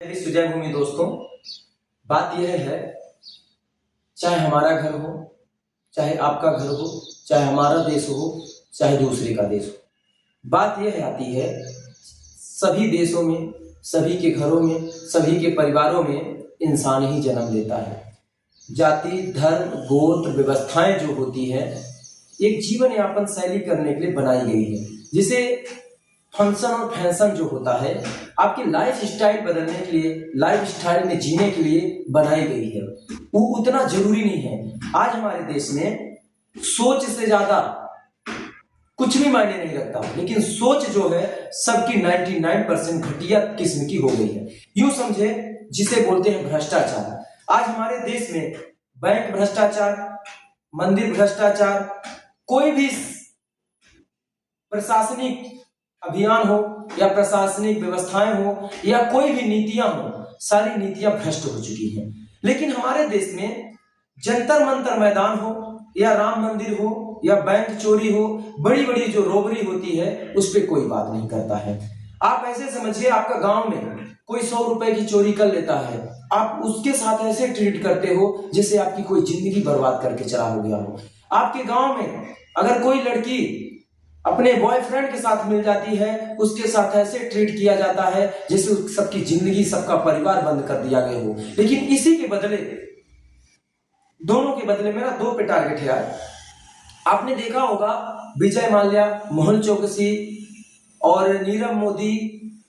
मेरी सुजय भूमि दोस्तों, बात यह है, चाहे हमारा घर हो, चाहे आपका घर हो, चाहे हमारा देश हो, चाहे दूसरे का देश हो, बात यह आती है सभी देशों में, सभी के घरों में, सभी के परिवारों में इंसान ही जन्म लेता है। जाति, धर्म, गोत्र, व्यवस्थाएं जो होती है एक जीवन यापन शैली करने के लिए बनाई गई है, जिसे फंक्शन और फैशन जो होता है आपकी लाइफ स्टाइल बदलने के लिए, लाइफ स्टाइल में जीने के लिए बनाई गई है। वो उतना जरूरी नहीं है। आज हमारे देश में सोच से ज्यादा कुछ भी मायने नहीं रखता, लेकिन सोच जो है सबकी 99% घटिया किस्म की हो गई है। यूं समझे, जिसे बोलते हैं भ्रष्टाचार। आज हमारे देश में बैंक भ्रष्टाचार, मंदिर भ्रष्टाचार, कोई भी प्रशासनिक अभियान हो या प्रशासनिक व्यवस्थाएं हो या कोई भी नीतियां हो, सारी नीतियां भ्रष्ट हो चुकी हैं। लेकिन हमारे देश में जंतर मंतर मैदान हो या राम मंदिर हो या बैंक चोरी हो, बड़ी बड़ी जो रोबरी होती है उस पर कोई बात नहीं करता है। आप ऐसे समझिए, आपका गांव में कोई 100 रुपए की चोरी कर लेता है, आप उसके साथ ऐसे ट्रीट करते हो जैसे आपकी कोई जिंदगी बर्बाद करके चला हो गया हो। आपके गांव में अगर कोई लड़की अपने बॉयफ्रेंड के साथ मिल जाती है, उसके साथ ऐसे ट्रीट किया जाता है जैसे सबकी जिंदगी, सबका परिवार बंद कर दिया गया हो। लेकिन इसी के बदले, दोनों के बदले मेरा 2 पे टारगेट है। आपने देखा होगा विजय माल्या, मोहन चौकसी और नीरव मोदी,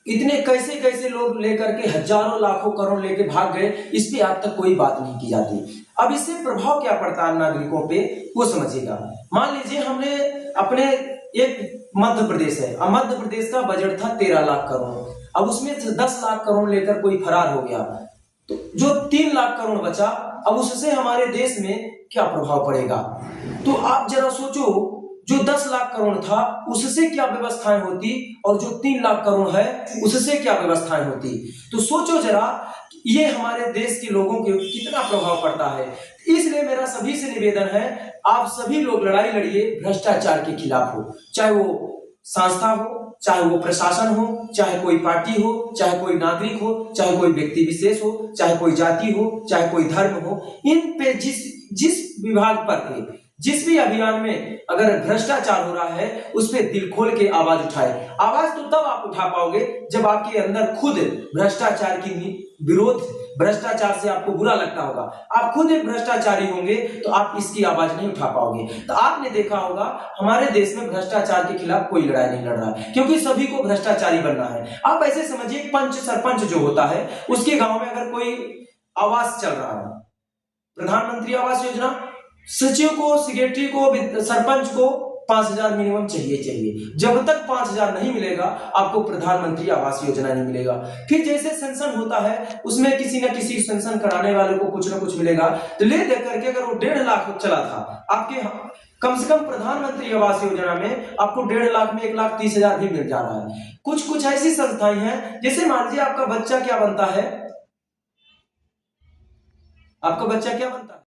इतने कैसे कैसे लोग लेकर के हजारों लाखों करोड़ लेके भाग गए, इस पे आज तक कोई बात नहीं की जाती। अब इससे प्रभाव क्या पड़ता है नागरिकों पे, वो समझिएगा। मान लीजिए हमने अपने एक मध्य प्रदेश है, अब मध्य प्रदेश का बजट था 13 लाख करोड़, अब उसमें 10 लाख करोड़ लेकर कोई फरार हो गया, तो जो 3 लाख करोड़ बचा, अब उससे हमारे देश में क्या प्रभाव पड़ेगा। तो आप जरा सोचो, जो 10 लाख करोड़ था उससे क्या व्यवस्थाएं होती और जो 3 लाख करोड़ है उससे क्या व्यवस्थाएं होती। तो सोचो जरा, ये हमारे देश के लोगों के कितना प्रभाव पड़ता है। इसलिए मेरा सभी से निवेदन है, आप सभी लोग लड़ाई लड़िए भ्रष्टाचार के खिलाफ हो, चाहे वो संस्था हो, चाहे वो प्रशासन हो, चाहे कोई पार्टी हो, चाहे कोई नागरिक हो, चाहे कोई व्यक्ति विशेष हो, चाहे कोई जाति हो, चाहे कोई धर्म हो। इन पे जिस विभाग पर, जिस भी अभियान में अगर भ्रष्टाचार हो रहा है उस पे दिल खोल के आवाज उठाए। आवाज तो तब आप उठा पाओगे जब आपके अंदर खुद भ्रष्टाचार की विरोध, भ्रष्टाचार से आपको बुरा लगता होगा। आप खुद एक भ्रष्टाचारी होंगे तो आप इसकी आवाज नहीं उठा पाओगे। तो आपने देखा होगा हमारे देश में भ्रष्टाचार के खिलाफ कोई लड़ाई नहीं लड़ रहा है, क्योंकि सभी को भ्रष्टाचारी बनना है। आप ऐसे समझिए, पंच सरपंच जो होता है उसके गांव में अगर कोई आवास चल रहा है, प्रधानमंत्री आवास योजना, सचिव को, सेक्रेटरी को, सरपंच को 5,000 मिनिमम चाहिए। जब तक 5,000 नहीं मिलेगा आपको प्रधानमंत्री आवास योजना नहीं मिलेगा। फिर जैसे सेंसन होता है उसमें किसी न किसी सेंसन कराने वाले को कुछ ना कुछ मिलेगा। तो ले दे करके अगर वो 1.5 लाख चला था, आपके कम से कम प्रधानमंत्री आवास योजना में आपको 1.5 लाख में 1,30,000 भी मिल जा रहा है। कुछ ऐसी संस्थाएं हैं, जैसे मान लीजिए आपका बच्चा क्या बनता है, आपका बच्चा क्या बनता है।